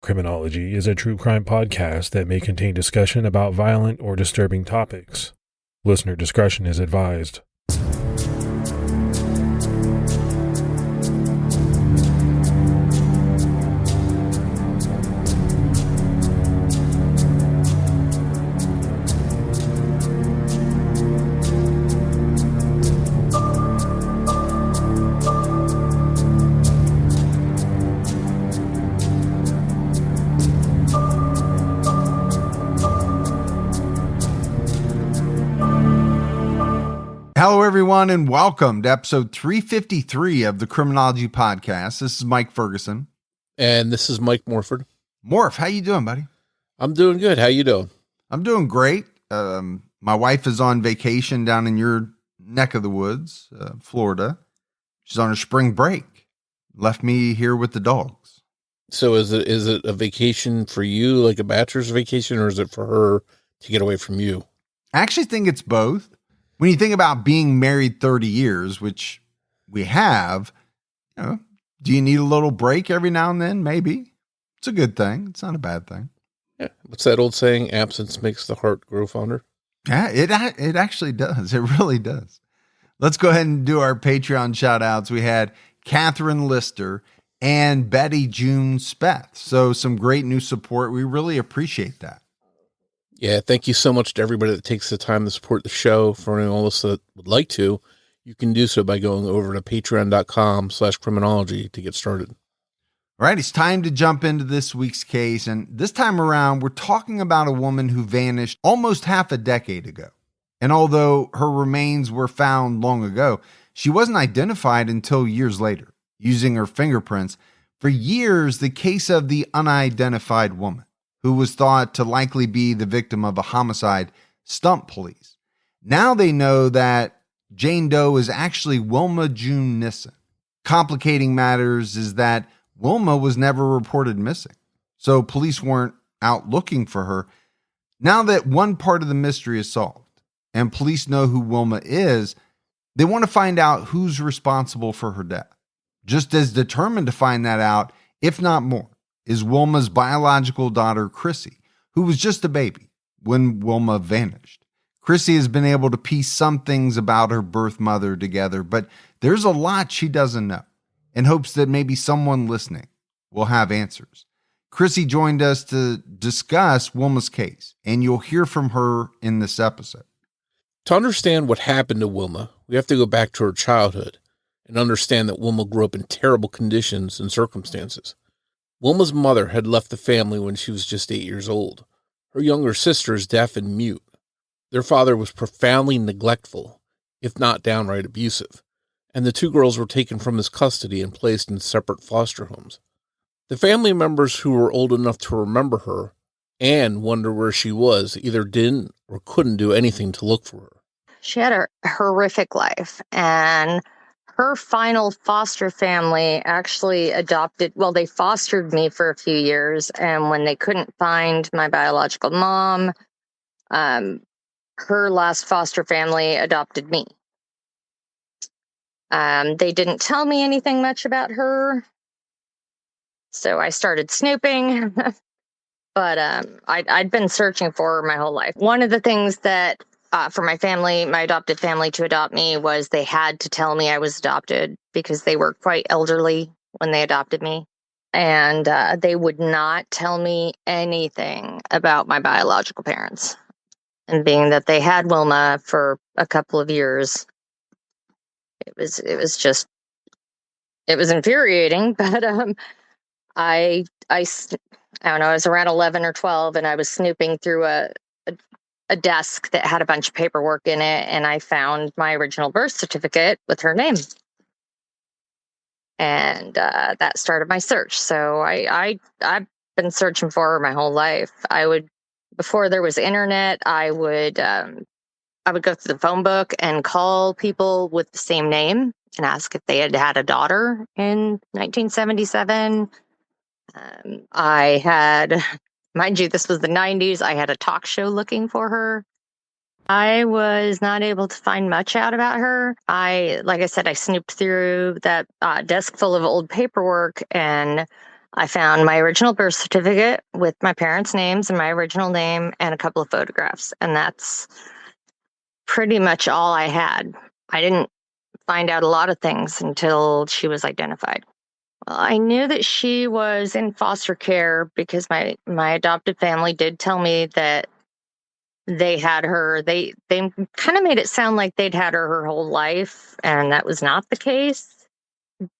Criminology is a true crime podcast that may contain discussion about violent or disturbing topics. Listener discretion is advised. Hello, everyone, and welcome to episode 353 of the Criminology podcast. This is Mike Ferguson. And this is Mike Morford. Morf, how you doing, buddy? I'm doing good. How you doing? I'm doing great. My wife is on vacation down in your neck of the woods, Florida. She's on her spring break. Left me here with the dogs. So is it a vacation for you, like a bachelor's vacation, or is it for her to get away from you? I actually think it's both. When you think about being married 30 years, which we have, do you need a little break every now and then? Maybe. It's a good thing. It's not a bad thing. Yeah. What's that old saying? Absence makes the heart grow fonder. Yeah, it actually does. It really does. Let's go ahead and do our Patreon shout outs. We had Catherine Lister and Betty June Speth. So some great new support. We really appreciate that. Yeah, thank you so much to everybody that takes the time to support the show. For anyone else that would like to, you can do so by going over to patreon.com/criminology to get started. All right, it's time to jump into this week's case. And this time around, we're talking about a woman who vanished almost half a decade ago. And although her remains were found long ago, she wasn't identified until years later, using her fingerprints. For years, the case of the unidentified woman, who was thought to likely be the victim of a homicide, stumped police. Now they know that Jane Doe is actually Wilma June Nissen. Complicating matters is that Wilma was never reported missing, so police weren't out looking for her. Now that one part of the mystery is solved, and police know who Wilma is, they want to find out who's responsible for her death. Just as determined to find that out, if not more, is Wilma's biological daughter, Krissy, who was just a baby when Wilma vanished. Krissy has been able to piece some things about her birth mother together, but there's a lot she doesn't know, in hopes that maybe someone listening will have answers. Krissy joined us to discuss Wilma's case, and you'll hear from her in this episode. To understand what happened to Wilma, we have to go back to her childhood and understand that Wilma grew up in terrible conditions and circumstances. Wilma's mother had left the family when she was just 8 years old. Her younger sister is deaf and mute. Their father was profoundly neglectful, if not downright abusive, and the two girls were taken from his custody and placed in separate foster homes. The family members who were old enough to remember her and wonder where she was either didn't or couldn't do anything to look for her. She had a horrific life, and her final foster family actually they fostered me for a few years, and when they couldn't find my biological mom, her last foster family adopted me. They didn't tell me anything much about her, so I started snooping, but I'd been searching for her my whole life. One of the things that for my adopted family to adopt me was they had to tell me I was adopted because they were quite elderly when they adopted me. And they would not tell me anything about my biological parents. And being that they had Wilma for a couple of years, it was infuriating. But I don't know, I was around 11 or 12 and I was snooping through a desk that had a bunch of paperwork in it, and I found my original birth certificate with her name. And that started my search. So I've been searching for her my whole life. Before there was internet, I would go through the phone book and call people with the same name and ask if they had had a daughter in 1977. I had, mind you, this was the 90s. I had a talk show looking for her. I was not able to find much out about her. Like I said, I snooped through that desk full of old paperwork, and I found my original birth certificate with my parents' names and my original name and a couple of photographs. And that's pretty much all I had. I didn't find out a lot of things until she was identified. Well, I knew that she was in foster care because my adopted family did tell me that they had her. They kind of made it sound like they'd had her whole life, and that was not the case.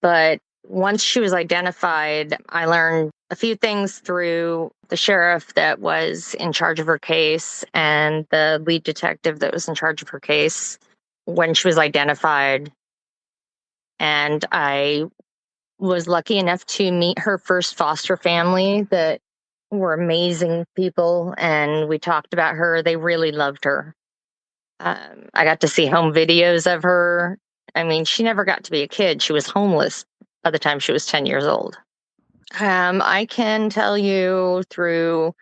But once she was identified, I learned a few things through the sheriff that was in charge of her case and the lead detective that was in charge of her case when she was identified. And I was lucky enough to meet her first foster family that were amazing people. And we talked about her. They really loved her. I got to see home videos of her. I mean, she never got to be a kid. She was homeless by the time she was 10 years old. I can tell you through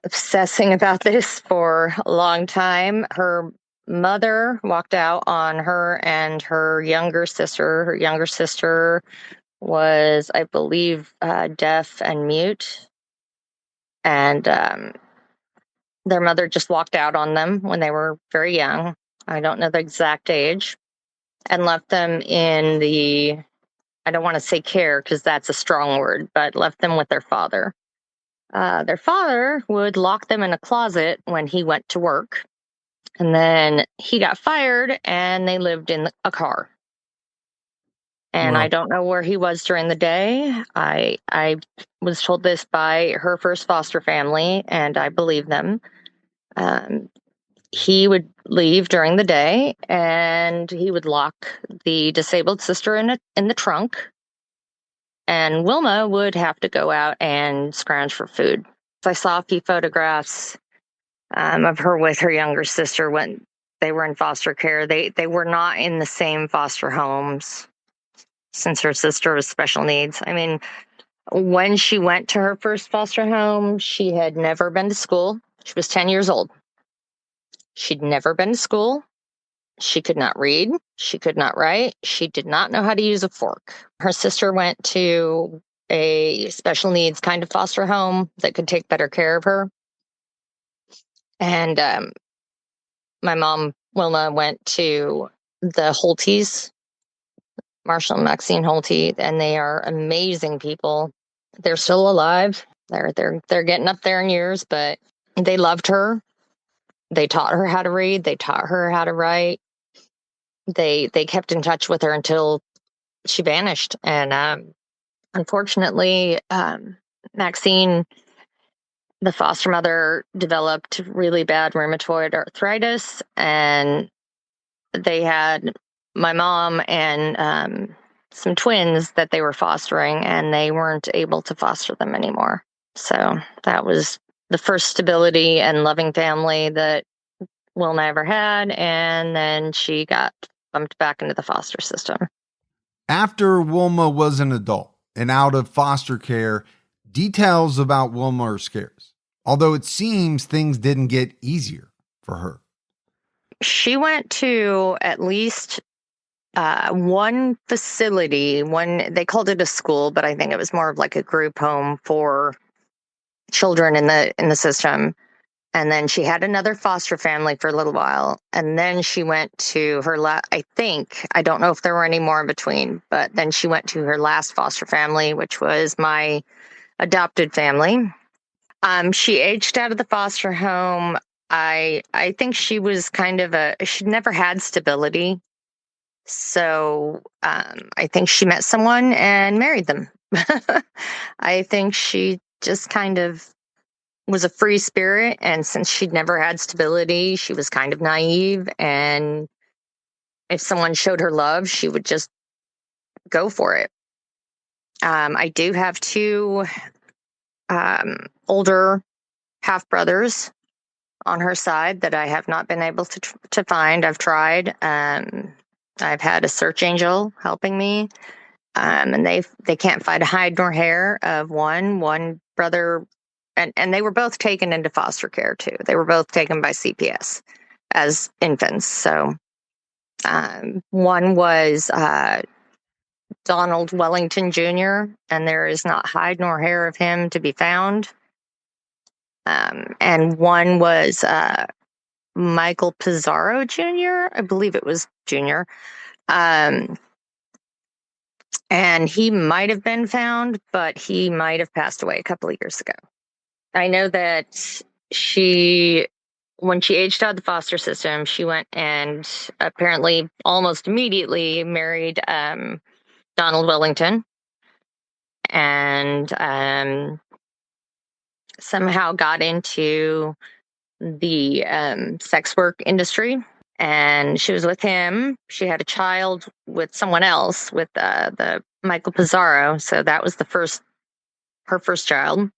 obsessing about this for a long time, her mother walked out on her and her younger sister. Her younger sister was, I believe, deaf and mute. And their mother just walked out on them when they were very young. I don't know the exact age. And left them in the, I don't want to say care because that's a strong word, but left them with their father. Their father would lock them in a closet when he went to work. And then he got fired and they lived in a car. And Wow. I don't know where he was during the day. I was told this by her first foster family, and I believe them. He would leave during the day, and he would lock the disabled sister in the trunk. And Wilma would have to go out and scrounge for food. So I saw a few photographs of her with her younger sister when they were in foster care. They were not in the same foster homes since her sister was special needs. I mean, when she went to her first foster home, she had never been to school. She was 10 years old. She'd never been to school. She could not read. She could not write. She did not know how to use a fork. Her sister went to a special needs kind of foster home that could take better care of her. And my mom, Wilma, went to the Holties, Marshall and Maxine Holte, and they are amazing people. They're still alive. They're getting up there in years, but they loved her. They taught her how to read. They taught her how to write. They kept in touch with her until she vanished. And unfortunately, Maxine, the foster mother, developed really bad rheumatoid arthritis, and they had my mom and some twins that they were fostering, and they weren't able to foster them anymore. So that was the first stability and loving family that Wilma ever had, and then she got bumped back into the foster system. After Wilma was an adult and out of foster care, details about Wilma are scarce, although it seems things didn't get easier for her. She went to at least one facility. They called it a school, but I think it was more of like a group home for children in the system. And then she had another foster family for a little while. And then she went to her I don't know if there were any more in between, but then she went to her last foster family, which was my adopted family. She aged out of the foster home. I think she was she'd never had stability. So I think she met someone and married them. I think she just kind of was a free spirit, and since she'd never had stability, she was kind of naive, and if someone showed her love, she would just go for it. I do have two older half brothers on her side that I have not been able to find. I've tried. I've had a search angel helping me, and they can't find a hide nor hair of one brother. And they were both taken into foster care too. They were both taken by CPS as infants. So one was Donald Wellington Jr., and there is not hide nor hair of him to be found. And one was Michael Pizarro Jr., I believe it was Jr., and he might have been found, but he might have passed away a couple of years ago. I know that when she aged out of the foster system, she went and apparently almost immediately married Donald Wellington, and somehow got into the sex work industry. And she was with him. She had a child with someone else, with the Michael Pizarro. So that was her first child.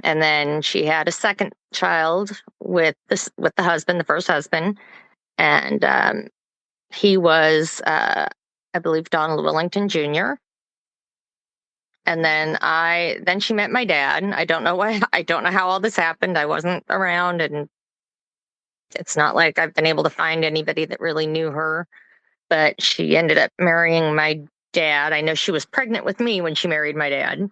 And then she had a second child with the husband, the first husband, and he was, I believe, Donald Wellington Jr. And then she met my dad. I don't know why. I don't know how all this happened. I wasn't around, and it's not like I've been able to find anybody that really knew her. But she ended up marrying my dad. I know she was pregnant with me when she married my dad,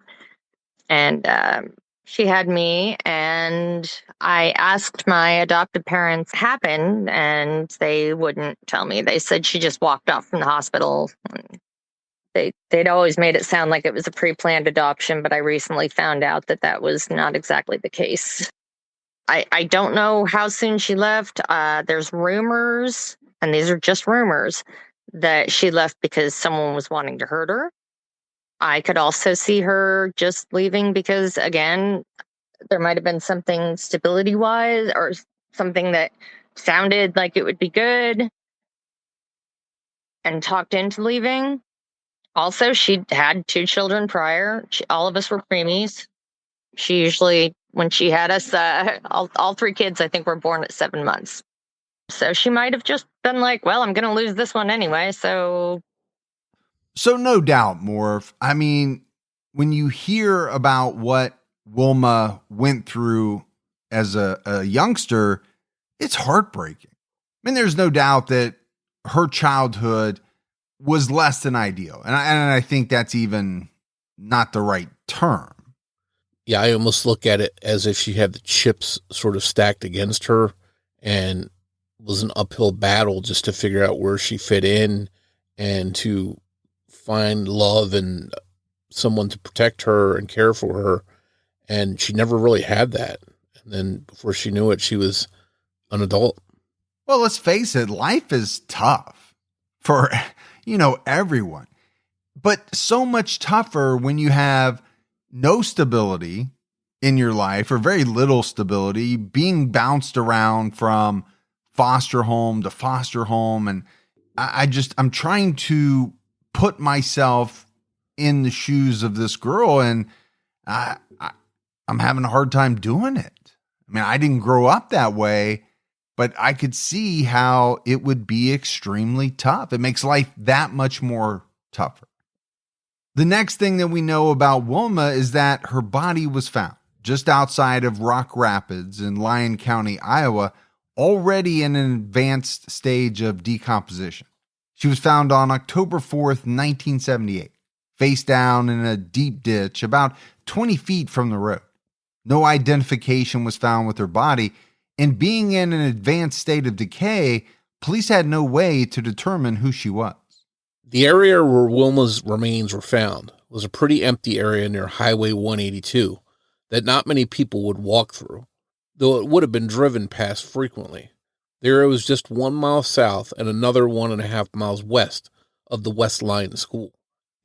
and she had me. And I asked my adoptive parents what happened, and they wouldn't tell me. They said she just walked off from the hospital. They'd always made it sound like it was a pre-planned adoption, but I recently found out that was not exactly the case. I don't know how soon she left. There's rumors, and these are just rumors, that she left because someone was wanting to hurt her. I could also see her just leaving because, again, there might have been something stability-wise or something that sounded like it would be good and talked into leaving. Also, she had 2 children prior. All of us were preemies. She usually, when she had us, all 3 kids, I think, were born at 7 months. So she might have just been like, well, I'm going to lose this one anyway, so... So no doubt, Morf. I mean, when you hear about what Wilma went through as a youngster, it's heartbreaking. I mean, there's no doubt that her childhood was less than ideal. And I think that's even not the right term. Yeah, I almost look at it as if she had the chips sort of stacked against her and was an uphill battle just to figure out where she fit in and to find love and someone to protect her and care for her. And she never really had that. And then before she knew it, she was an adult. Well, let's face it, life is tough for, everyone. But so much tougher when you have no stability in your life or very little stability, being bounced around from foster home to foster home. And I'm trying to put myself in the shoes of this girl, and I'm having a hard time doing it. I mean, I didn't grow up that way, but I could see how it would be extremely tough. It makes life that much more tougher. The next thing that we know about Wilma is that her body was found just outside of Rock Rapids in Lyon County, Iowa, already in an advanced stage of decomposition. She was found on October 4th, 1978, face down in a deep ditch about 20 feet from the road. No identification was found with her body, and being in an advanced state of decay, police had no way to determine who she was. The area where Wilma's remains were found was a pretty empty area near Highway 182 that not many people would walk through, though it would have been driven past frequently. The area was just 1 mile south and another 1.5 miles west of the West Lyon School.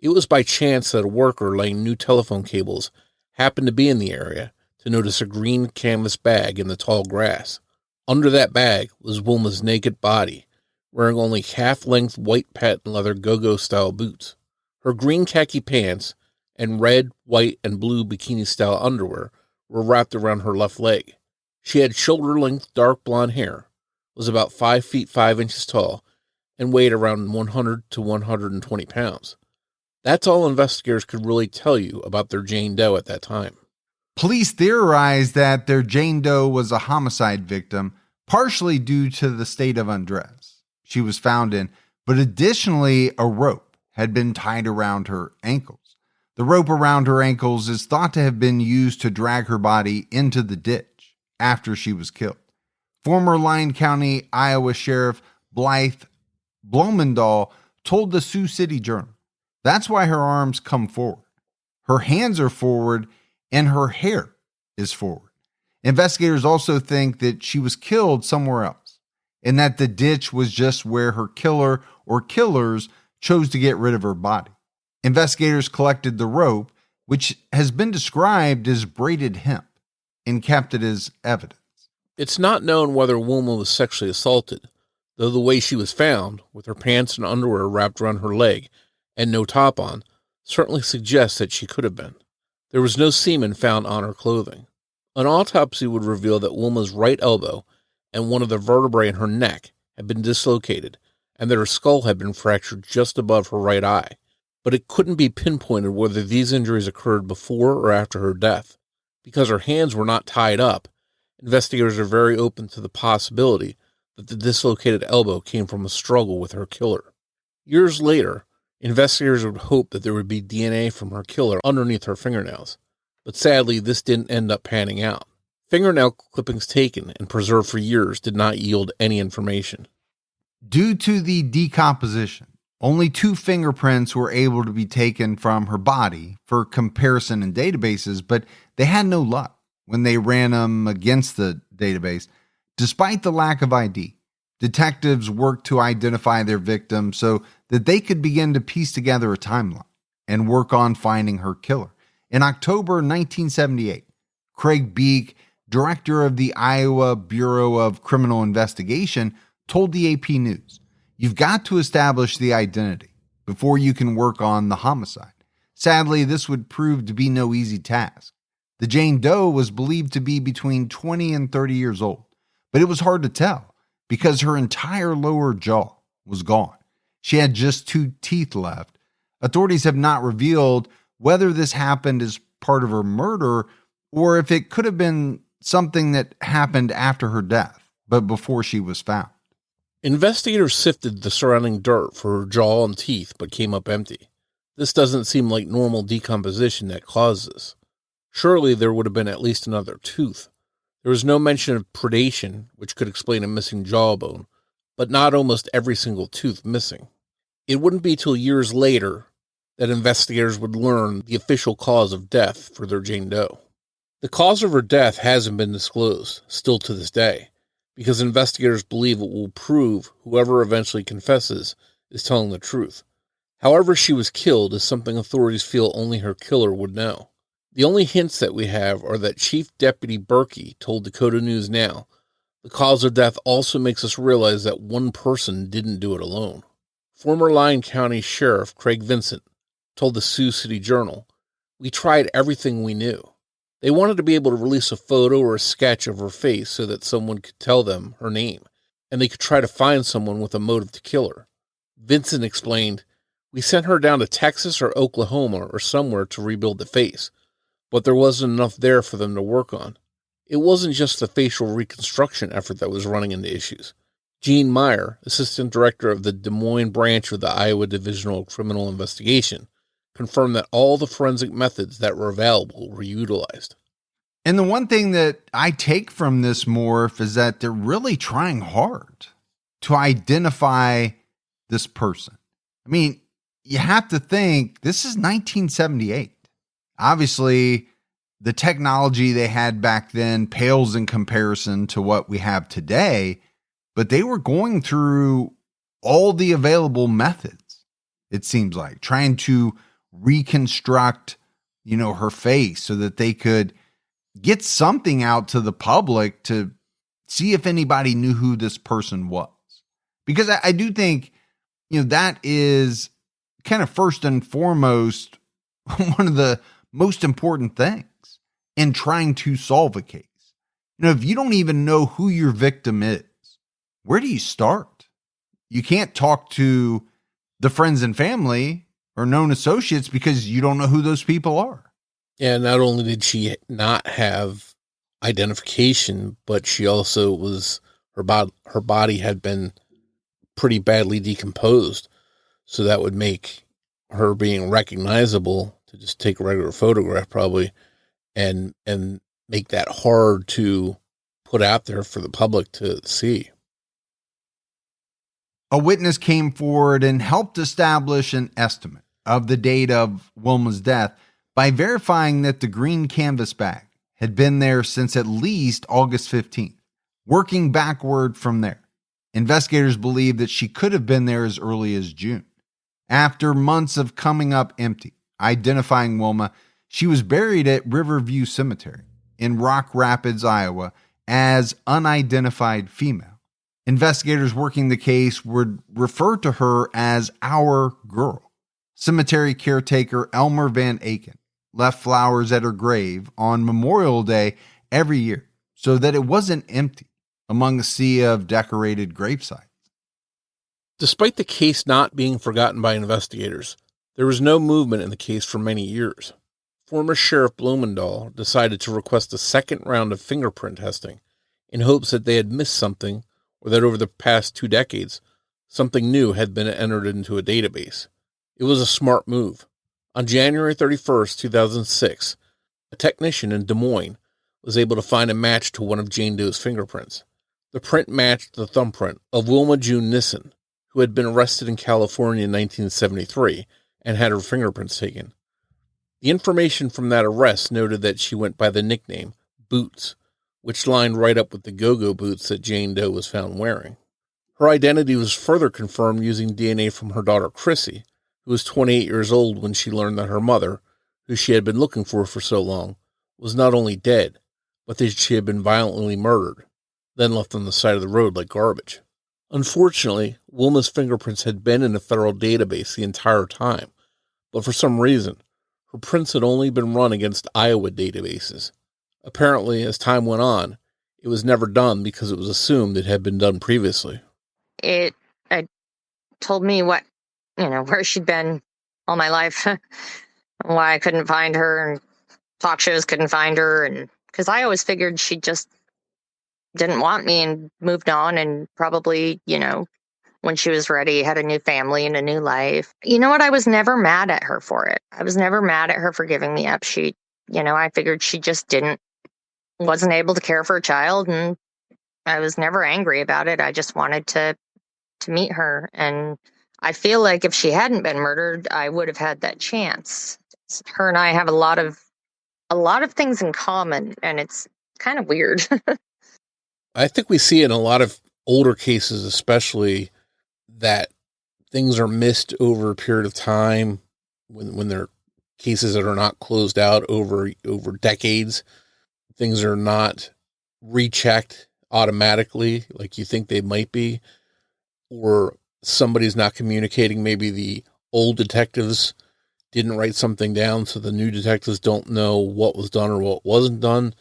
It was by chance that a worker laying new telephone cables happened to be in the area to notice a green canvas bag in the tall grass. Under that bag was Wilma's naked body, wearing only half-length white patent leather go-go style boots. Her green khaki pants and red, white, and blue bikini style underwear were wrapped around her left leg. She had shoulder-length dark blonde hair, was about 5 feet 5 inches tall, and weighed around 100 to 120 pounds. That's all investigators could really tell you about their Jane Doe at that time. Police theorized that their Jane Doe was a homicide victim, partially due to the state of undress she was found in, but additionally a rope had been tied around her ankles. The rope around her ankles is thought to have been used to drag her body into the ditch after she was killed. Former Lyon County, Iowa Sheriff Blythe Blomendahl told the Sioux City Journal, "That's why her arms come forward. Her hands are forward and her hair is forward." Investigators also think that she was killed somewhere else and that the ditch was just where her killer or killers chose to get rid of her body. Investigators collected the rope, which has been described as braided hemp, and kept it as evidence. It's not known whether Wilma was sexually assaulted, though the way she was found, with her pants and underwear wrapped around her leg and no top on, certainly suggests that she could have been. There was no semen found on her clothing. An autopsy would reveal that Wilma's right elbow and one of the vertebrae in her neck had been dislocated, and that her skull had been fractured just above her right eye. But it couldn't be pinpointed whether these injuries occurred before or after her death. Because her hands were not tied up, investigators are very open to the possibility that the dislocated elbow came from a struggle with her killer. Years later, investigators would hope that there would be DNA from her killer underneath her fingernails, but sadly this didn't end up panning out. Fingernail clippings taken and preserved for years did not yield any information. Due to the decomposition, only 2 fingerprints were able to be taken from her body for comparison in databases, but they had no luck when they ran them against the database. Despite the lack of ID, detectives worked to identify their victim so that they could begin to piece together a timeline and work on finding her killer. In October 1978, Craig Beek, director of the Iowa Bureau of Criminal Investigation, told the AP News, "You've got to establish the identity before you can work on the homicide." Sadly, this would prove to be no easy task. The Jane Doe was believed to be between 20 and 30 years old, but it was hard to tell because her entire lower jaw was gone. She had just 2 teeth left. Authorities have not revealed whether this happened as part of her murder or if it could have been something that happened after her death, but before she was found. Investigators sifted the surrounding dirt for her jaw and teeth, but came up empty. This doesn't seem like normal decomposition that caused this. Surely there would have been at least another tooth. There was no mention of predation, which could explain a missing jawbone, but not almost every single tooth missing. It wouldn't be till years later that investigators would learn the official cause of death for their Jane Doe. The cause of her death hasn't been disclosed, still to this day, because investigators believe it will prove whoever eventually confesses is telling the truth. However she was killed is something authorities feel only her killer would know. The only hints that we have are that Chief Deputy Berkey told Dakota News Now, "The cause of death also makes us realize that one person didn't do it alone." Former Lyon County Sheriff Craig Vincent told the Sioux City Journal, "We tried everything we knew. They wanted to be able to release a photo or a sketch of her face so that someone could tell them her name, and they could try to find someone with a motive to kill her." Vincent explained, "We sent her down to Texas or Oklahoma or somewhere to rebuild the face, but there wasn't enough there for them to work on. It wasn't just the facial reconstruction effort that was running into issues." Gene Meyer, assistant director of the Des Moines branch of the Iowa Division of Criminal Investigation, confirmed that all the forensic methods that were available were utilized. And the one thing that I take from this, Morph, is that they're really trying hard to identify this person. I mean, you have to think this is 1978. Obviously, the technology they had back then pales in comparison to what we have today, but they were going through all the available methods, it seems like, trying to reconstruct, her face so that they could get something out to the public to see if anybody knew who this person was. Because I do think, that is kind of first and foremost one of the most important things in trying to solve a case. If you don't even know who your victim is, where do you start? You can't talk to the friends and family or known associates because you don't know who those people are. And not only did she not have identification, but she also was, her body had been pretty badly decomposed. So that would make her being recognizable to just take a regular photograph probably and make that hard to put out there for the public to see. A witness came forward and helped establish an estimate of the date of Wilma's death by verifying that the green canvas bag had been there since at least August 15th. Working backward from there, investigators believe that she could have been there as early as June. After months of coming up empty, identifying Wilma, she was buried at Riverview Cemetery in Rock Rapids, Iowa, as unidentified female. Investigators working the case would refer to her as our girl. Cemetery caretaker Elmer Van Aken left flowers at her grave on Memorial Day every year so that it wasn't empty among a sea of decorated gravesites. Despite the case not being forgotten by investigators, there was no movement in the case for many years. Former Sheriff Blumendahl decided to request a second round of fingerprint testing in hopes that they had missed something or that over the past 2 decades, something new had been entered into a database. It was a smart move. On January 31st, 2006, a technician in Des Moines was able to find a match to one of Jane Doe's fingerprints. The print matched the thumbprint of Wilma June Nissen, who had been arrested in California in 1973 and had her fingerprints taken. The information from that arrest noted that she went by the nickname Boots, which lined right up with the go-go boots that Jane Doe was found wearing. Her identity was further confirmed using DNA from her daughter Krissy, who was 28 years old when she learned that her mother, who she had been looking for so long, was not only dead, but that she had been violently murdered, then left on the side of the road like garbage. Unfortunately, Wilma's fingerprints had been in a federal database the entire time, but for some reason, her prints had only been run against Iowa databases. Apparently, as time went on, it was never done because it was assumed it had been done previously. It told me where she'd been all my life, why I couldn't find her, and talk shows couldn't find her, and because I always figured she just didn't want me and moved on, and probably, when she was ready, had a new family and a new life. You know what? I was never mad at her for it. I was never mad at her for giving me up. I figured she just wasn't able to care for a child, and I was never angry about it. I just wanted to meet her, and I feel like if she hadn't been murdered, I would have had that chance. Her and I have a lot of things in common, and it's kind of weird. I think we see in a lot of older cases, especially, that things are missed over a period of time when they're cases that are not closed out over decades. Things are not rechecked automatically like you think they might be, or somebody's not communicating. Maybe the old detectives didn't write something down, so the new detectives don't know what was done or what wasn't done.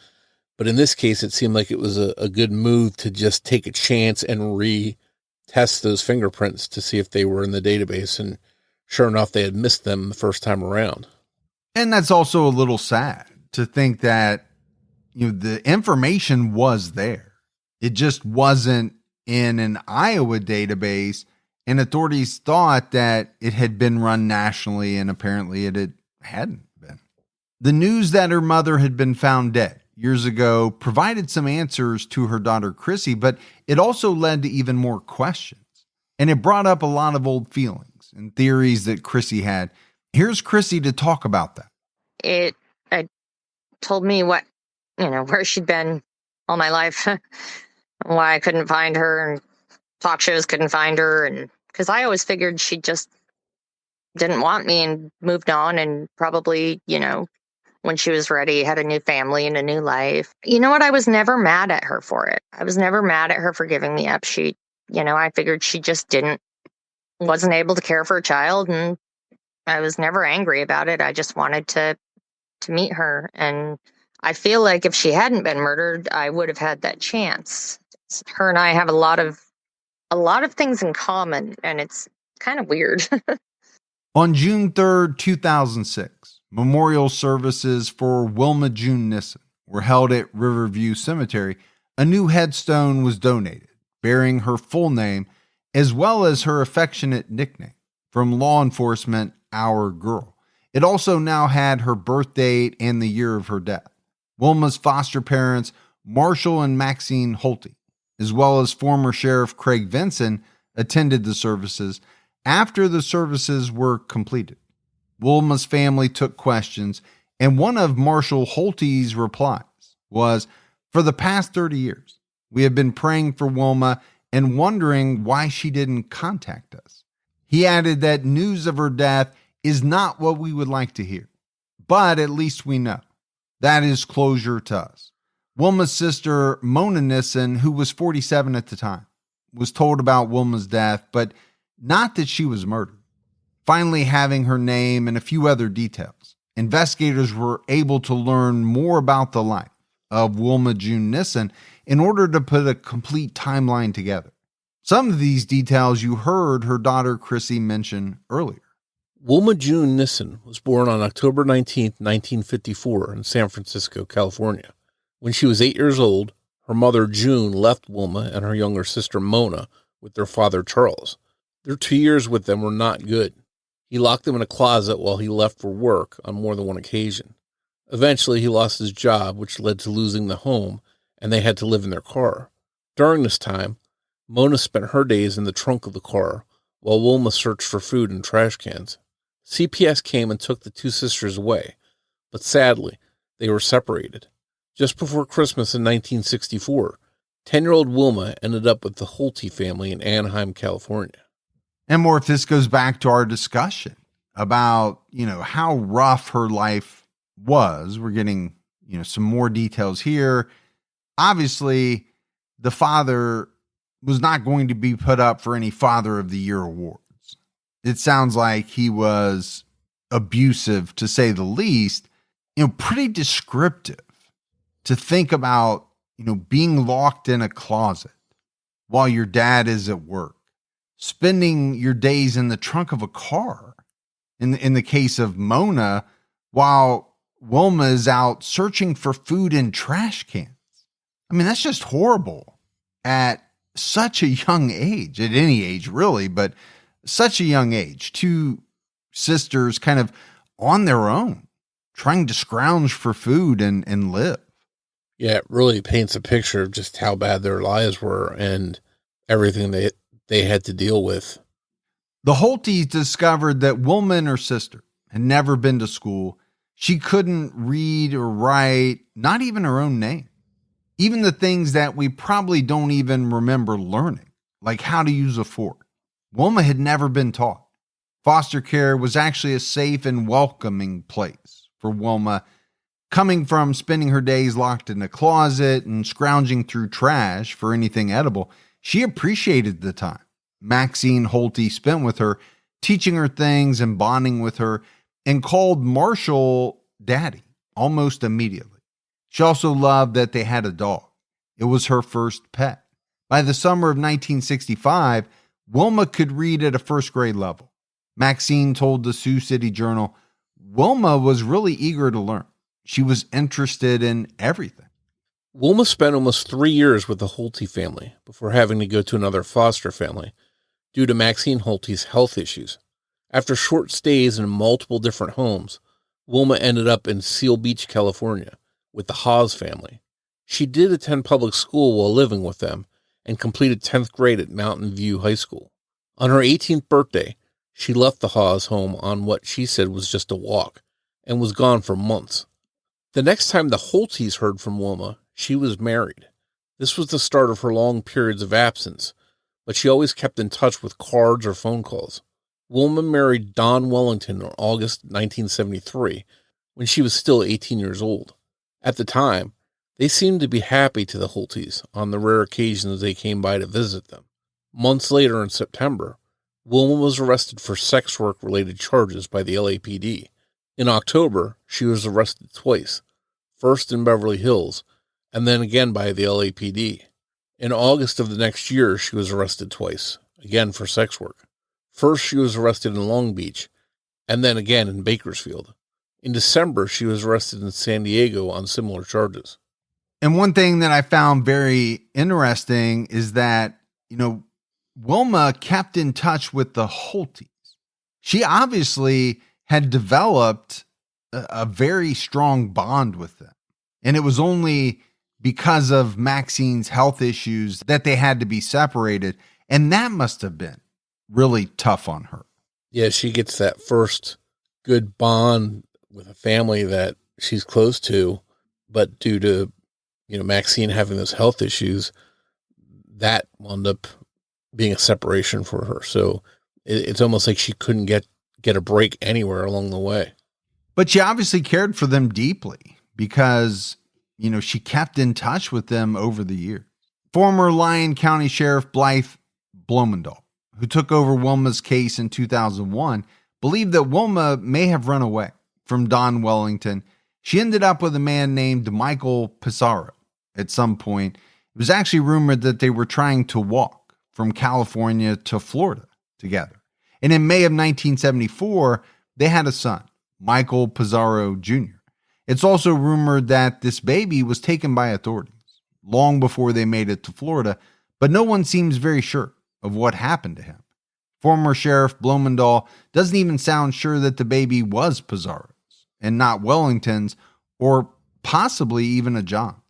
But in this case, it seemed like it was a good move to just take a chance and retest those fingerprints to see if they were in the database. And sure enough, they had missed them the first time around. And that's also a little sad to think that, the information was there. It just wasn't in an Iowa database, and authorities thought that it had been run nationally, and apparently it hadn't been. The news that her mother had been found dead years ago provided some answers to her daughter Krissy, but it also led to even more questions. And it brought up a lot of old feelings and theories that Krissy had. Here's Krissy to talk about that. It told me where she'd been all my life, why I couldn't find her, and talk shows couldn't find her, and because I always figured she just didn't want me and moved on, and probably, when she was ready, had a new family and a new life. You know what? I was never mad at her for it. I was never mad at her for giving me up. I figured she just wasn't able to care for a child, and I was never angry about it. I just wanted to meet her, and I feel like if she hadn't been murdered, I would have had that chance. Her and I have a lot of things in common, and it's kind of weird. On June 3rd, 2006, memorial services for Wilma June Nissen were held at Riverview Cemetery. A new headstone was donated, bearing her full name as well as her affectionate nickname from law enforcement, our girl. It also now had her birth date and the year of her death. Wilma's foster parents, Marshall and Maxine Holte, as well as former Sheriff Craig Vinson, attended the services. After the services were completed, Wilma's family took questions, and one of Marshall Holte's replies was, "For the past 30 years, we have been praying for Wilma and wondering why she didn't contact us." He added that news of her death is not what we would like to hear, but at least we know. That is closure to us. Wilma's sister, Mona Nissen, who was 47 at the time, was told about Wilma's death, but not that she was murdered. Finally, having her name and a few other details, investigators were able to learn more about the life of Wilma June Nissen in order to put a complete timeline together. Some of these details you heard her daughter Krissy mention earlier. Wilma June Nissen was born on October 19, 1954 in San Francisco, California. When she was 8 years old, her mother June left Wilma and her younger sister Mona with their father Charles. Their 2 years with them were not good. He locked them in a closet while he left for work on more than one occasion. Eventually, he lost his job, which led to losing the home, and they had to live in their car. During this time, Mona spent her days in the trunk of the car, while Wilma searched for food in trash cans. CPS came and took the two sisters away, but sadly, they were separated. Just before Christmas in 1964, 10-year-old Wilma ended up with the Holte family in Anaheim, California. And more, if this goes back to our discussion about, how rough her life was. We're getting, some more details here. Obviously, the father was not going to be put up for any Father of the Year awards. It sounds like he was abusive, to say the least, pretty descriptive to think about, being locked in a closet while your dad is at work, spending your days in the trunk of a car, in the case of Mona, while Wilma is out searching for food in trash cans. I mean, that's just horrible at such a young age, at any age really, but such a young age. Two sisters kind of on their own, trying to scrounge for food and live. Yeah, it really paints a picture of just how bad their lives were and everything they had to deal with. The Holtes discovered that Wilma and her sister had never been to school. She couldn't read or write, not even her own name. Even the things that we probably don't even remember learning, like how to use a fork, Wilma had never been taught. Foster care was actually a safe and welcoming place for Wilma. Coming from spending her days locked in a closet and scrounging through trash for anything edible, she appreciated the time Maxine Holte spent with her, teaching her things and bonding with her, and called Marshall Daddy almost immediately. She also loved that they had a dog. It was her first pet. By the summer of 1965, Wilma could read at a first grade level. Maxine told the Sioux City Journal, Wilma was really eager to learn. She was interested in everything. Wilma spent almost 3 years with the Holte family before having to go to another foster family due to Maxine Holte's health issues. After short stays in multiple different homes, Wilma ended up in Seal Beach, California, with the Hawes family. She did attend public school while living with them and completed 10th grade at Mountain View High School. On her 18th birthday, she left the Hawes home on what she said was just a walk and was gone for months. The next time the Holtes heard from Wilma, she was married. This was the start of her long periods of absence, but she always kept in touch with cards or phone calls. Wilma married Don Wellington in August 1973 when she was still 18 years old. At the time, they seemed to be happy to the Holtes on the rare occasions they came by to visit them. Months later in September, Wilma was arrested for sex work-related charges by the LAPD. In October, she was arrested twice, first in Beverly Hills, and then again by the LAPD. In August of the next year, she was arrested twice, again for sex work. First, she was arrested in Long Beach, and then again in Bakersfield. In December, she was arrested in San Diego on similar charges. And one thing that I found very interesting is that, Wilma kept in touch with the Holtes. She obviously had developed a very strong bond with them. And it was only because of Maxine's health issues that they had to be separated. And that must have been really tough on her. Yeah, she gets that first good bond with a family that she's close to, but due to, Maxine having those health issues, that wound up being a separation for her. So it's almost like she couldn't get a break anywhere along the way. But she obviously cared for them deeply because, she kept in touch with them over the years. Former Lyon County Sheriff Blythe Blomendahl, who took over Wilma's case in 2001, believed that Wilma may have run away from Don Wellington. She ended up with a man named Michael Pizarro at some point. It was actually rumored that they were trying to walk from California to Florida together. And in May of 1974, they had a son, Michael Pizarro Jr. It's also rumored that this baby was taken by authorities long before they made it to Florida, but no one seems very sure of what happened to him. Former Sheriff Blomendahl doesn't even sound sure that the baby was Pizarro's and not Wellington's, or possibly even a John's.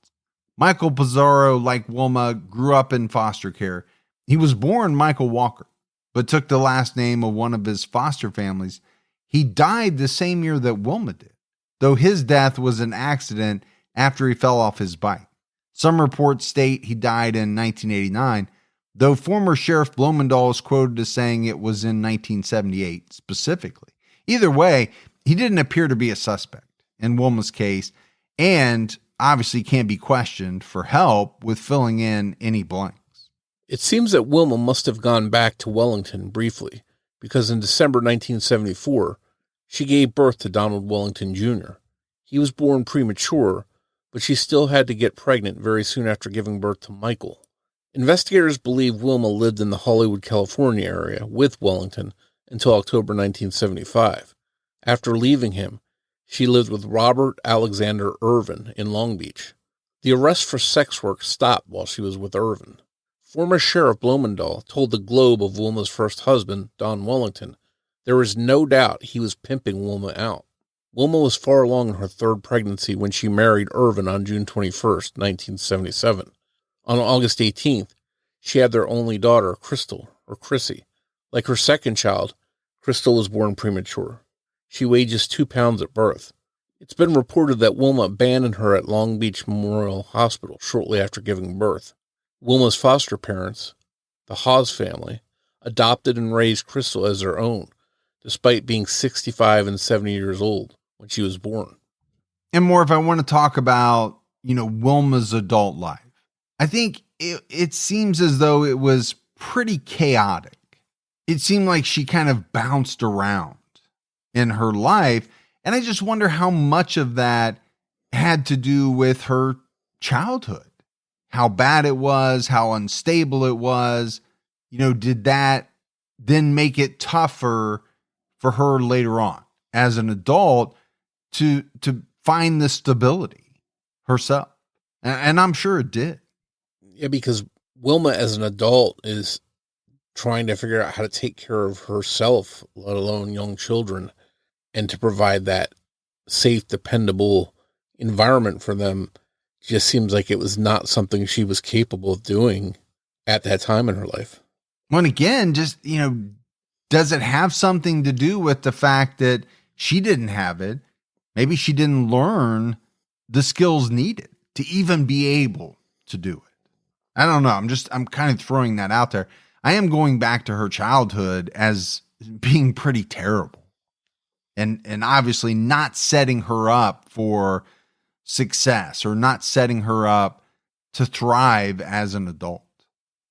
Michael Pizarro, like Wilma, grew up in foster care. He was born Michael Walker, but took the last name of one of his foster families. He died the same year that Wilma did, though his death was an accident after he fell off his bike. Some reports state he died in 1989, though former Sheriff Blomendahl is quoted as saying it was in 1978 specifically. Either way, he didn't appear to be a suspect in Wilma's case, and obviously can't be questioned for help with filling in any blanks. It seems that Wilma must have gone back to Wellington briefly, because in December 1974, she gave birth to Donald Wellington Jr. He was born premature, but she still had to get pregnant very soon after giving birth to Michael. Investigators believe Wilma lived in the Hollywood, California area with Wellington until October 1975. After leaving him, she lived with Robert Alexander Irvin in Long Beach. The arrest for sex work stopped while she was with Irvin. Former Sheriff Blomendahl told the Globe of Wilma's first husband, Don Wellington, there is no doubt he was pimping Wilma out. Wilma was far along in her third pregnancy when she married Irvin on June 21st, 1977. On August 18th, she had their only daughter, Krissy. Like her second child, Crystal was born premature. She weighed just 2 pounds at birth. It's been reported that Wilma abandoned her at Long Beach Memorial Hospital shortly after giving birth. Wilma's foster parents, the Hawes family, adopted and raised Crystal as their own, despite being 65 and 70 years old when she was born. And more, if I want to talk about, Wilma's adult life, I think it seems as though it was pretty chaotic. It seemed like she kind of bounced around in her life. And I just wonder how much of that had to do with her childhood, how bad it was, how unstable it was. Did that then make it tougher for her later on as an adult to find the stability herself? And I'm sure it did. Yeah, because Wilma as an adult is trying to figure out how to take care of herself, let alone young children, and to provide that safe, dependable environment for them. Just seems like it was not something she was capable of doing at that time in her life. Well, and again, just, does it have something to do with the fact that she didn't have it? Maybe she didn't learn the skills needed to even be able to do it. I don't know. I'm kind of throwing that out there. I am going back to her childhood as being pretty terrible and obviously not setting her up for success or not setting her up to thrive as an adult.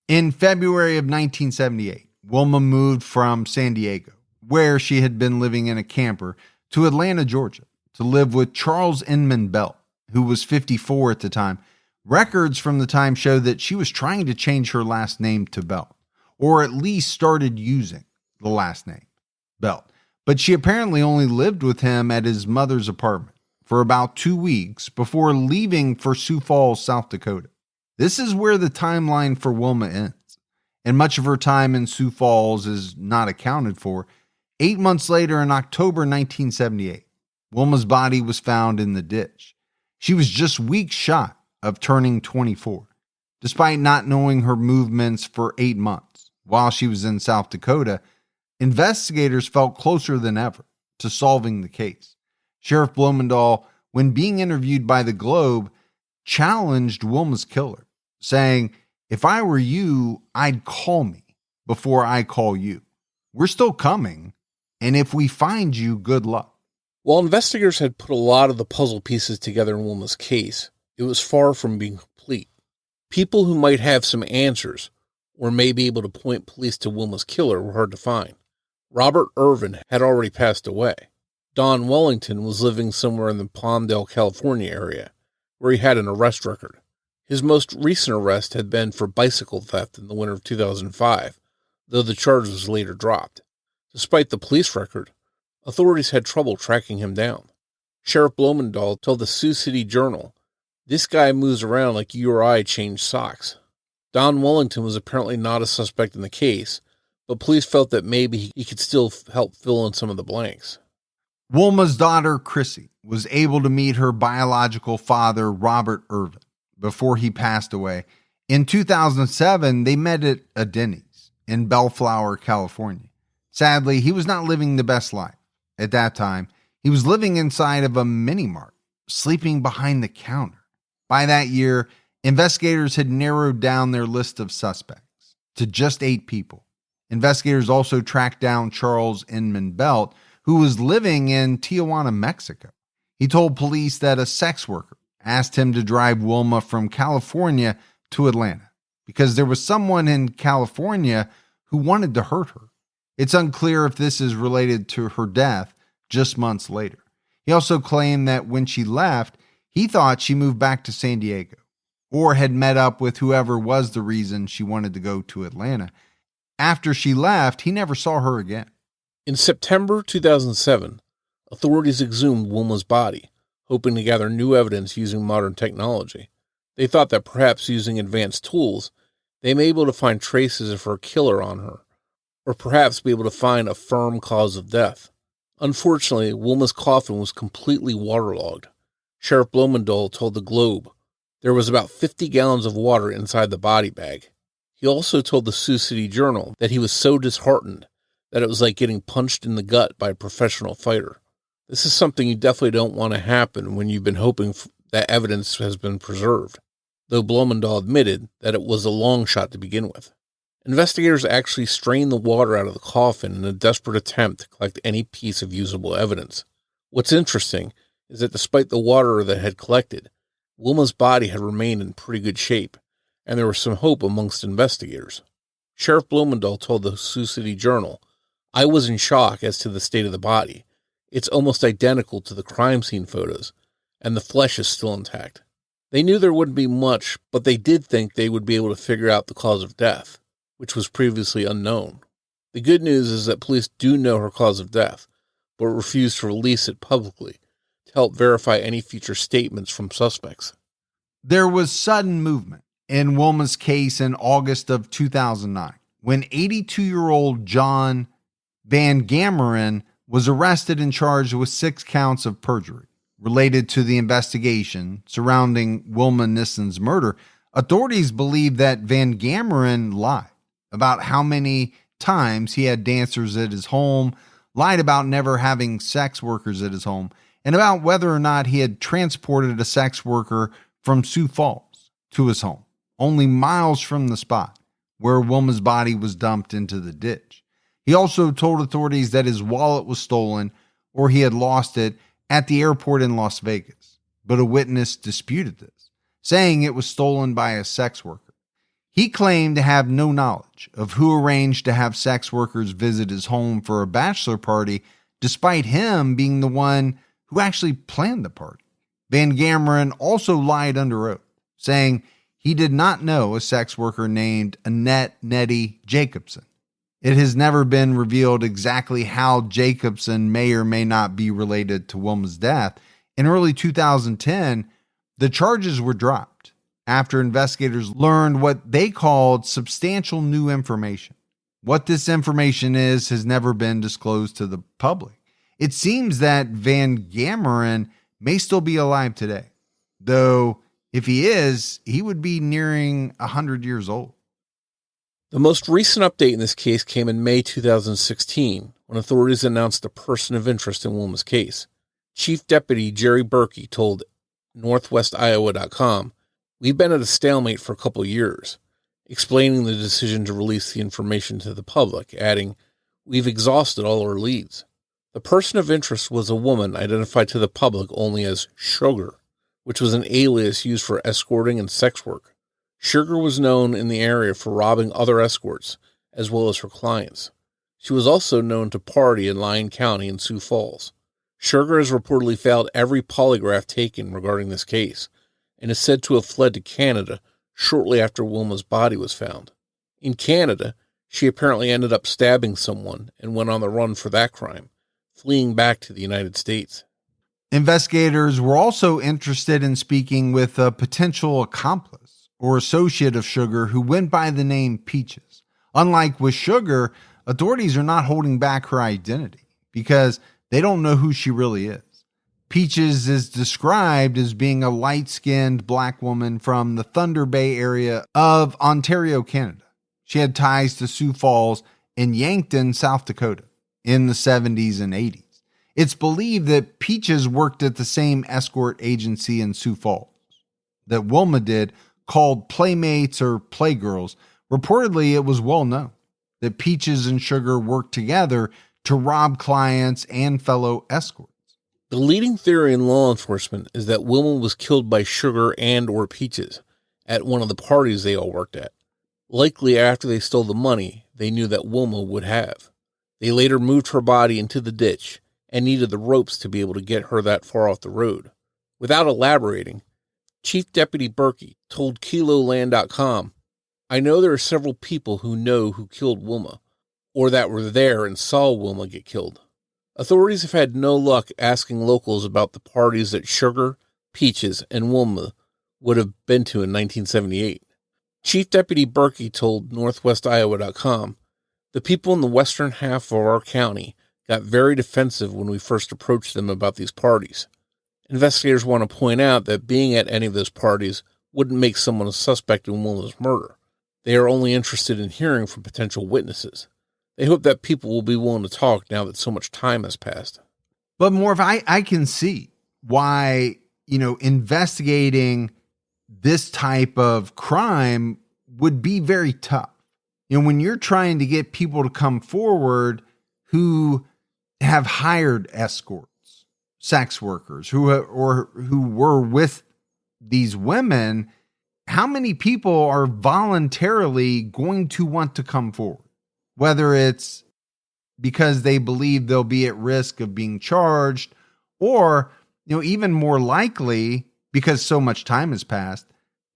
In February of 1978, Wilma moved from San Diego, where she had been living in a camper, to Atlanta, Georgia, to live with Charles Inman Belt, who was 54 at the time. Records from the time show that she was trying to change her last name to Belt, or at least started using the last name, Belt. But she apparently only lived with him at his mother's apartment for about 2 weeks before leaving for Sioux Falls, South Dakota. This is where the timeline for Wilma ends, and much of her time in Sioux Falls is not accounted for. 8 months later, in October 1978, Wilma's body was found in the ditch. She was just weeks shy of turning 24, despite not knowing her movements for 8 months. While she was in South Dakota, investigators felt closer than ever to solving the case. Sheriff Blumendahl, when being interviewed by the Globe, challenged Wilma's killer, saying, "If I were you, I'd call me before I call you. We're still coming, and if we find you, good luck." While investigators had put a lot of the puzzle pieces together in Wilma's case, it was far from being complete. People who might have some answers, or may be able to point police to Wilma's killer, were hard to find. Robert Irvin had already passed away. Don Wellington was living somewhere in the Palmdale, California area, where he had an arrest record. His most recent arrest had been for bicycle theft in the winter of 2005, though the charge was later dropped. Despite the police record, authorities had trouble tracking him down. Sheriff Blumendahl told the Sioux City Journal, "This guy moves around like you or I change socks." Don Wellington was apparently not a suspect in the case, but police felt that maybe he could still help fill in some of the blanks. Wilma's daughter, Krissy, was able to meet her biological father, Robert Irvin, before he passed away. In 2007, they met at a Denny's in Bellflower, California. Sadly, he was not living the best life. At that time, he was living inside of a mini-mart, sleeping behind the counter. By that year, investigators had narrowed down their list of suspects to just 8 people. Investigators also tracked down Charles Inman Belt, who was living in Tijuana, Mexico. He told police that a sex worker asked him to drive Wilma from California to Atlanta because there was someone in California who wanted to hurt her. It's unclear if this is related to her death just months later. He also claimed that when she left, he thought she moved back to San Diego or had met up with whoever was the reason she wanted to go to Atlanta. After she left, he never saw her again. In September 2007, authorities exhumed Wilma's body, hoping to gather new evidence using modern technology. They thought that perhaps using advanced tools, they may be able to find traces of her killer on her, or perhaps be able to find a firm cause of death. Unfortunately, Wilma's coffin was completely waterlogged. Sheriff Blumendahl told the Globe there was about 50 gallons of water inside the body bag. He also told the Sioux City Journal that he was so disheartened that it was like getting punched in the gut by a professional fighter. This is something you definitely don't want to happen when you've been hoping that evidence has been preserved, though Blumendahl admitted that it was a long shot to begin with. Investigators actually strained the water out of the coffin in a desperate attempt to collect any piece of usable evidence. What's interesting is that despite the water that had collected, Wilma's body had remained in pretty good shape, and there was some hope amongst investigators. Sheriff Blumendahl told the Sioux City Journal, "I was in shock as to the state of the body. It's almost identical to the crime scene photos, and the flesh is still intact." They knew there wouldn't be much, but they did think they would be able to figure out the cause of death, which was previously unknown. The good news is that police do know her cause of death, but refuse to release it publicly to help verify any future statements from suspects. There was sudden movement in Wilma's case in August of 2009 when 82-year-old John Van Gameren was arrested and charged with 6 counts of perjury related to the investigation surrounding Wilma Nissen's murder. Authorities believe that Van Gameren lied about how many times he had dancers at his home, lied about never having sex workers at his home, and about whether or not he had transported a sex worker from Sioux Falls to his home, only miles from the spot where Wilma's body was dumped into the ditch. He also told authorities that his wallet was stolen or he had lost it at the airport in Las Vegas, but a witness disputed this, saying it was stolen by a sex worker. He claimed to have no knowledge of who arranged to have sex workers visit his home for a bachelor party, despite him being the one who actually planned the party. Van Gameren also lied under oath, saying he did not know a sex worker named Annette Nettie Jacobson. It has never been revealed exactly how Jacobson may or may not be related to Wilma's death. In early 2010, the charges were dropped after investigators learned what they called substantial new information. What this information is has never been disclosed to the public. It seems that Van Gameren may still be alive today, though if he is, he would be nearing 100 years old. The most recent update in this case came in May 2016, when authorities announced a person of interest in Wilma's case. Chief Deputy Jerry Berkey told NorthwestIowa.com, "We've been at a stalemate for a couple of years," explaining the decision to release the information to the public, adding, "We've exhausted all our leads." The person of interest was a woman identified to the public only as Sugar, which was an alias used for escorting and sex work. Sugar was known in the area for robbing other escorts, as well as her clients. She was also known to party in Lyon County and Sioux Falls. Sugar has reportedly failed every polygraph taken regarding this case, and is said to have fled to Canada shortly after Wilma's body was found. In Canada, she apparently ended up stabbing someone and went on the run for that crime, fleeing back to the United States. Investigators were also interested in speaking with a potential accomplice or associate of Sugar who went by the name Peaches. Unlike with Sugar, authorities are not holding back her identity because they don't know who she really is. Peaches is described as being a light-skinned black woman from the Thunder Bay area of Ontario, Canada. She had ties to Sioux Falls and Yankton, South Dakota in the 70s and 80s. It's believed that Peaches worked at the same escort agency in Sioux Falls that Wilma did, called Playmates or Playgirls. Reportedly, it was well known that Peaches and Sugar worked together to rob clients and fellow escorts. The leading theory in law enforcement is that Wilma was killed by Sugar and or Peaches at one of the parties they all worked at. Likely after they stole the money they knew that Wilma would have. They later moved her body into the ditch and needed the ropes to be able to get her that far off the road. Without elaborating, Chief Deputy Berkey told KiloLand.com, "I know there are several people who know who killed Wilma, or that were there and saw Wilma get killed. Authorities have had no luck asking locals about the parties that Sugar, Peaches, and Wilma would have been to in 1978. Chief Deputy Berkey told NorthwestIowa.com, "The people in the western half of our county got very defensive when we first approached them about these parties. Investigators want to point out that being at any of those parties wouldn't make someone a suspect in Wilma's murder. They are only interested in hearing from potential witnesses. They hope that people will be willing to talk now that so much time has passed." But Morf, I can see why, investigating this type of crime would be very tough. When you're trying to get people to come forward who have hired escorts, sex workers, who were with these women, how many people are voluntarily going to want to come forward? Whether it's because they believe they'll be at risk of being charged, or, even more likely, because so much time has passed,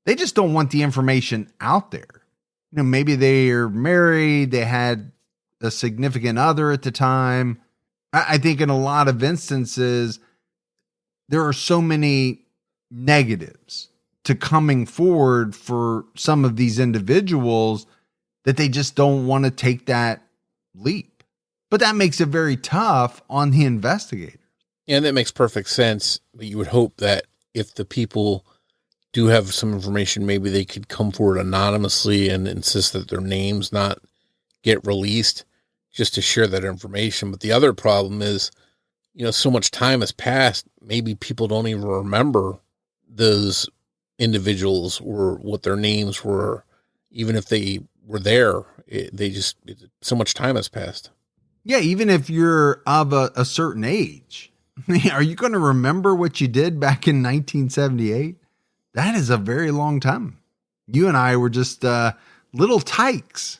they just don't want the information out there. Maybe they are married, they had a significant other at the time. I think in a lot of instances, there are so many negatives to coming forward for some of these individuals that they just don't want to take that leap. But that makes it very tough on the investigator. And that makes perfect sense. But you would hope that if the people do have some information, maybe they could come forward anonymously and insist that their names not get released just to share that information. But the other problem is, so much time has passed. Maybe people don't even remember those individuals or what their names were, even if they were there. So much time has passed. Yeah, even if you're of a certain age, are you going to remember what you did back in 1978? That is a very long time. You and I were just little tykes.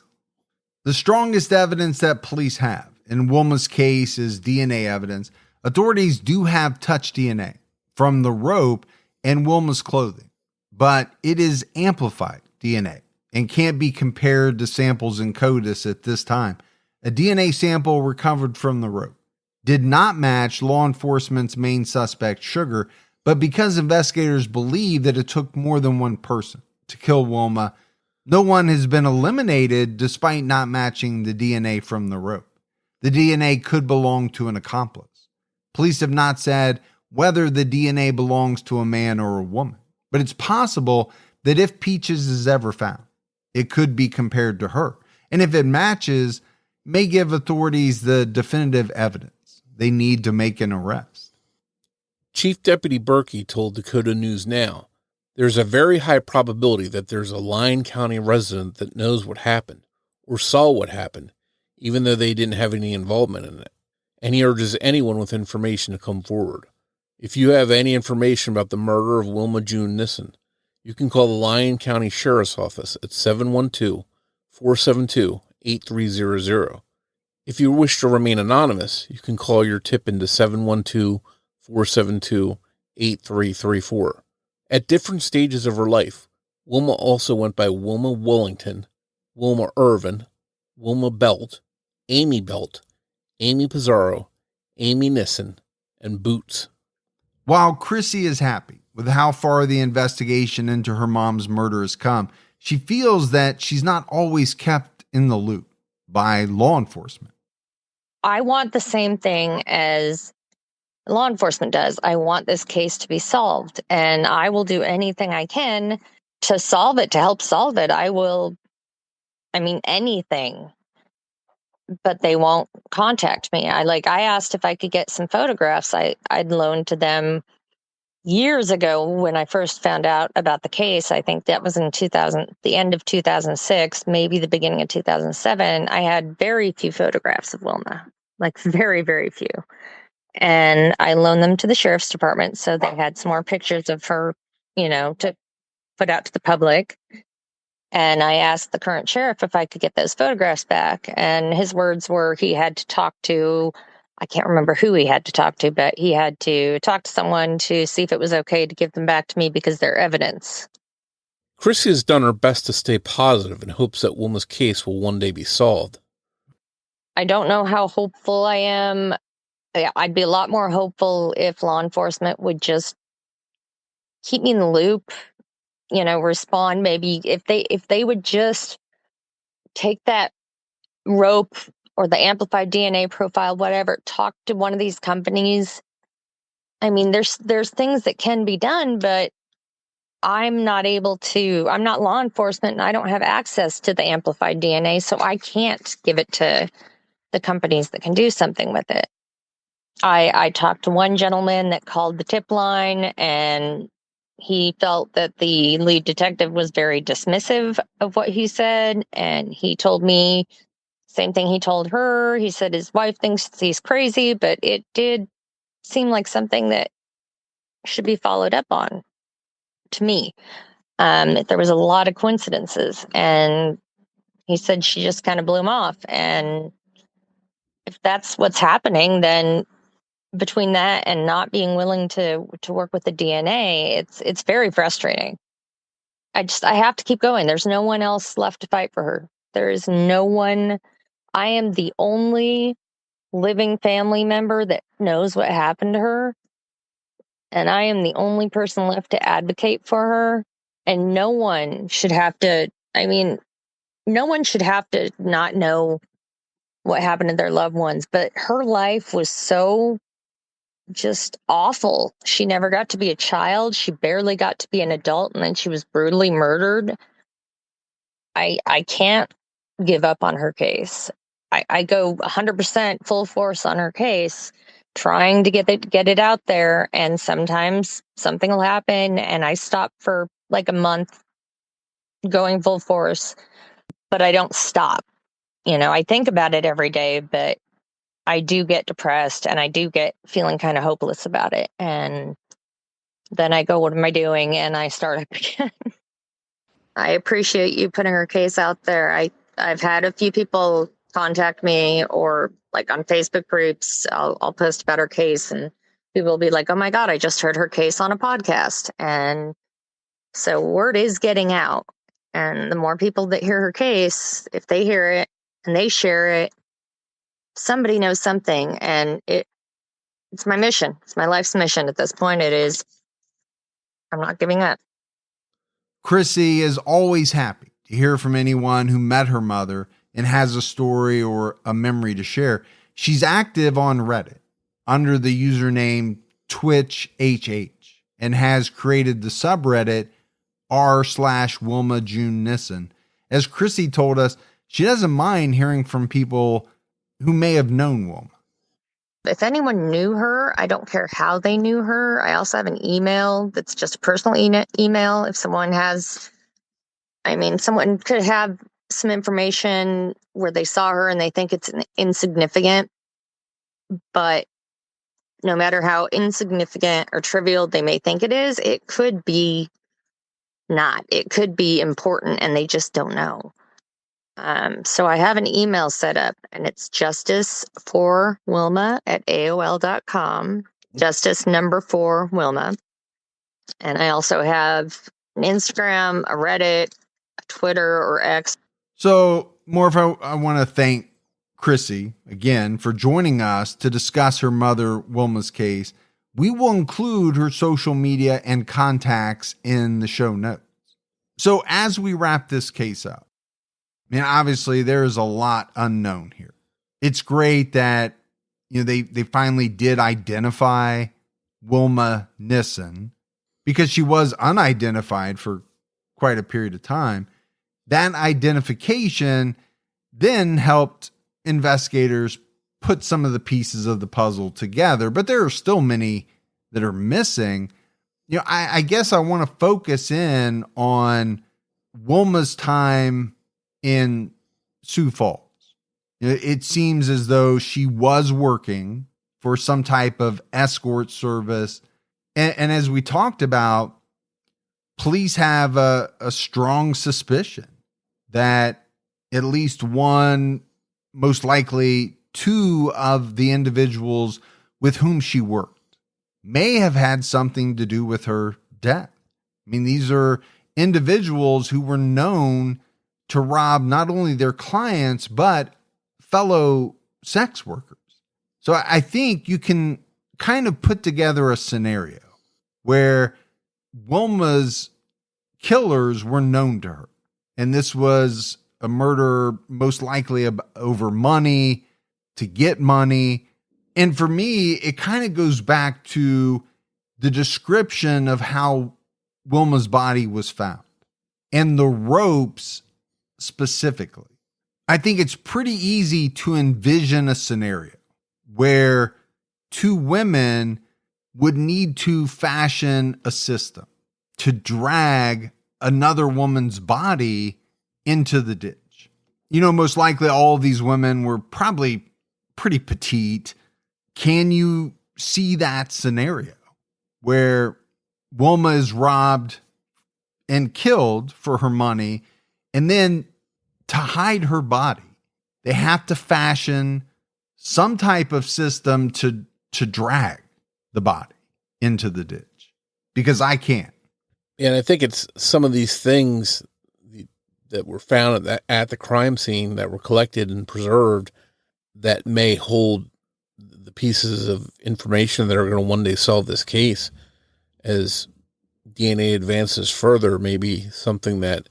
The strongest evidence that police have in Wilma's case is DNA evidence. Authorities do have touch DNA from the rope and Wilma's clothing, but it is amplified DNA and can't be compared to samples in CODIS at this time. A DNA sample recovered from the rope did not match law enforcement's main suspect, Sugar, but because investigators believe that it took more than one person to kill Wilma, No one has been eliminated despite not matching the DNA from the rope. The DNA could belong to an accomplice. Police have not said whether the DNA belongs to a man or a woman, but it's possible that if Peaches is ever found, it could be compared to her. And if it matches, may give authorities the definitive evidence they need to make an arrest. Chief Deputy Berkey told Dakota News Now, "There's a very high probability that there's a Lyon County resident that knows what happened or saw what happened, even though they didn't have any involvement in it. And he urges anyone with information to come forward. If you have any information about the murder of Wilma June Nissen, you can call the Lyon County Sheriff's Office at 712-472-8300. If you wish to remain anonymous, you can call your tip into 712-472-8334. At different stages of her life, Wilma also went by Wilma Wollington, Wilma Irvin, Wilma Belt, Amy Belt, Amy Pizarro, Amy Nissen, and Boots." While Krissy is happy with how far the investigation into her mom's murder has come, she feels that she's not always kept in the loop by law enforcement. I want the same thing as law enforcement does. I want this case to be solved, and I will do anything I can to solve it, to help solve it. Anything. But they won't contact me. I asked if I could get some photographs I'd loaned to them years ago when I first found out about the case. I think that was in the end of 2006, maybe the beginning of 2007. I had very few photographs of Wilma, like very, very few. And I loaned them to the sheriff's department so they had some more pictures of her, to put out to the public. And I asked the current sheriff if I could get those photographs back. And his words were he had to talk to, I can't remember who he had to talk to, but he had to talk to someone to see if it was okay to give them back to me because they're evidence. Krissy has done her best to stay positive in hopes that Wilma's case will one day be solved. I don't know how hopeful I am. I'd be a lot more hopeful if law enforcement would just keep me in the loop, respond. Maybe if they would just take that rope or the amplified DNA profile, whatever, talk to one of these companies. There's things that can be done, but I'm not law enforcement and I don't have access to the amplified DNA, so I can't give it to the companies that can do something with it. I talked to one gentleman that called the tip line, and he felt that the lead detective was very dismissive of what he said. And he told me same thing he told her. He said his wife thinks he's crazy, but it did seem like something that should be followed up on to me. There was a lot of coincidences, and he said she just kind of blew him off. And if that's what's happening, then between that and not being willing to work with the DNA, it's very frustrating. I have to keep going. There's no one else left to fight for her. There is no one. I am the only living family member that knows what happened to her. And I am the only person left to advocate for her. And no one should have to not know what happened to their loved ones. But her life was so just awful. She never got to be a child. She barely got to be an adult, and then she was brutally murdered. I can't give up on her case. I go 100% full force on her case, trying to get it out there, and sometimes something will happen, and I stop for like a month going full force, but I don't stop. I think about it every day, but I do get depressed and I do get feeling kind of hopeless about it. And then I go, what am I doing? And I start up again. I appreciate you putting her case out there. I've had a few people contact me, or like on Facebook groups, I'll post about her case and people will be like, oh my God, I just heard her case on a podcast. And so word is getting out. And the more people that hear her case, if they hear it and they share it, somebody knows something. And it's my mission. It's my life's mission at this point. It is. I'm not giving up. Krissy is always happy to hear from anyone who met her mother and has a story or a memory to share. She's active on Reddit under the username TwitchHH and has created the subreddit r/Wilma June Nissen. As Krissy told us, she doesn't mind hearing from people who may have known Wilma. If anyone knew her, I don't care how they knew her. I also have an email that's just a personal email. If someone has, someone could have some information where they saw her and they think it's insignificant. But no matter how insignificant or trivial they may think it is, it could be not. It could be important and they just don't know. So I have an email set up and it's justice4wilma@aol.com. Justice number 4 Wilma. And I also have an Instagram, a Reddit, a Twitter or X. So, Morf, I want to thank Krissy again for joining us to discuss her mother Wilma's case. We will include her social media and contacts in the show notes. So as we wrap this case up, obviously there is a lot unknown here. It's great that they finally did identify Wilma Nissen because she was unidentified for quite a period of time. That identification then helped investigators put some of the pieces of the puzzle together, but there are still many that are missing. I guess I want to focus in on Wilma's time in Sioux Falls. It seems as though she was working for some type of escort service. And as we talked about, police have a strong suspicion that at least one, most likely two of the individuals with whom she worked may have had something to do with her death. These are individuals who were known to rob not only their clients, but fellow sex workers. So I think you can kind of put together a scenario where Wilma's killers were known to her. And this was a murder most likely over money, to get money. And for me, it kind of goes back to the description of how Wilma's body was found and the ropes specifically. I think it's pretty easy to envision a scenario where two women would need to fashion a system to drag another woman's body into the ditch. Most likely all of these women were probably pretty petite. Can you see that scenario where Wilma is robbed and killed for her money, and then to hide her body, they have to fashion some type of system to drag the body into the ditch? Because I can't. And I think it's some of these things that were found at the crime scene that were collected and preserved that may hold the pieces of information that are going to one day solve this case. As DNA advances further, maybe something that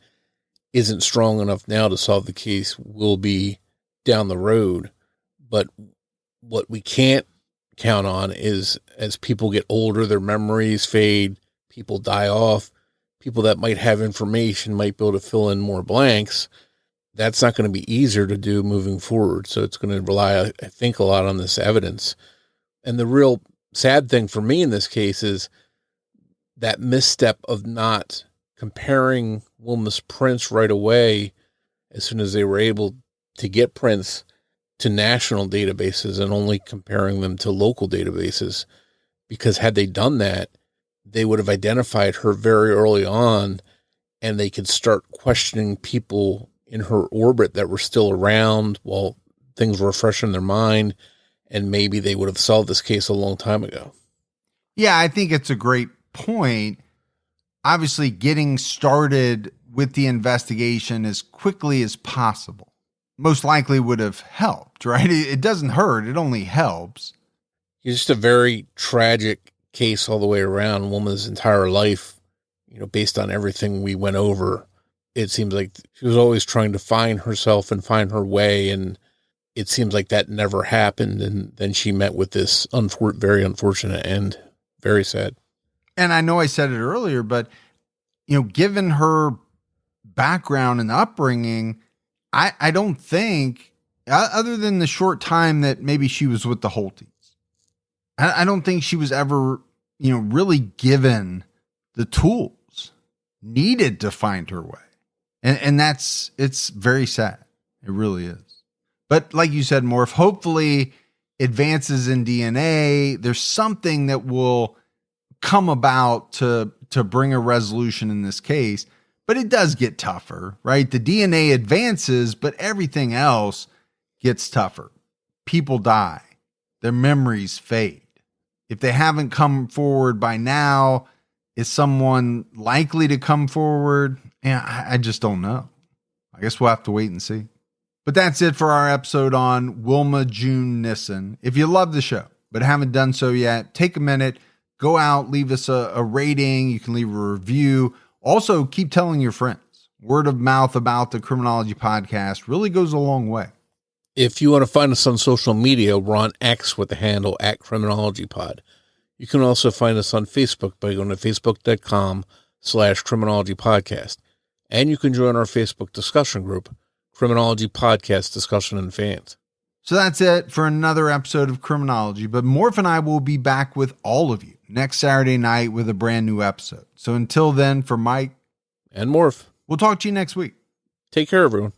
isn't strong enough now to solve the case will be down the road. But what we can't count on is as people get older, their memories fade, people die off, people that might have information might be able to fill in more blanks. That's not going to be easier to do moving forward. So it's going to rely, I think, a lot on this evidence. And the real sad thing for me in this case is that misstep of not comparing Wilma's prints right away as soon as they were able to get prints to national databases and only comparing them to local databases. Because had they done that, they would have identified her very early on, and they could start questioning people in her orbit that were still around while things were fresh in their mind, and maybe they would have solved this case a long time ago. Yeah, I think it's a great point. Obviously, getting started with the investigation as quickly as possible most likely would have helped, right? It doesn't hurt. It only helps. It's just a very tragic case all the way around. Wilma's entire life, based on everything we went over, it seems like she was always trying to find herself and find her way. And it seems like that never happened. And then she met with this very unfortunate end. Very sad. And I know I said it earlier, but, given her background and upbringing, I don't think, other than the short time that maybe she was with the Holties, I don't think she was ever, really given the tools needed to find her way. And it's very sad. It really is. But like you said, Morph, hopefully advances in DNA, there's something that will come about to bring a resolution in this case. But it does get tougher, right? The DNA advances, but everything else gets tougher. People die. Their memories fade. If they haven't come forward by now, is someone likely to come forward? Yeah, I just don't know. I guess we'll have to wait and see. But that's it for our episode on Wilma June Nissen. If you love the show, but haven't done so yet, take a minute, go out, leave us a rating. You can leave a review. Also, keep telling your friends. Word of mouth about the Criminology podcast really goes a long way. If you want to find us on social media, we're on X with the handle @CriminologyPod. You can also find us on Facebook by going to facebook.com/CriminologyPodcast. And you can join our Facebook discussion group, Criminology Podcast Discussion and Fans. So that's it for another episode of Criminology, but Morph and I will be back with all of you next Saturday night with a brand new episode. So until then, for Mike and Morph, we'll talk to you next week. Take care, everyone.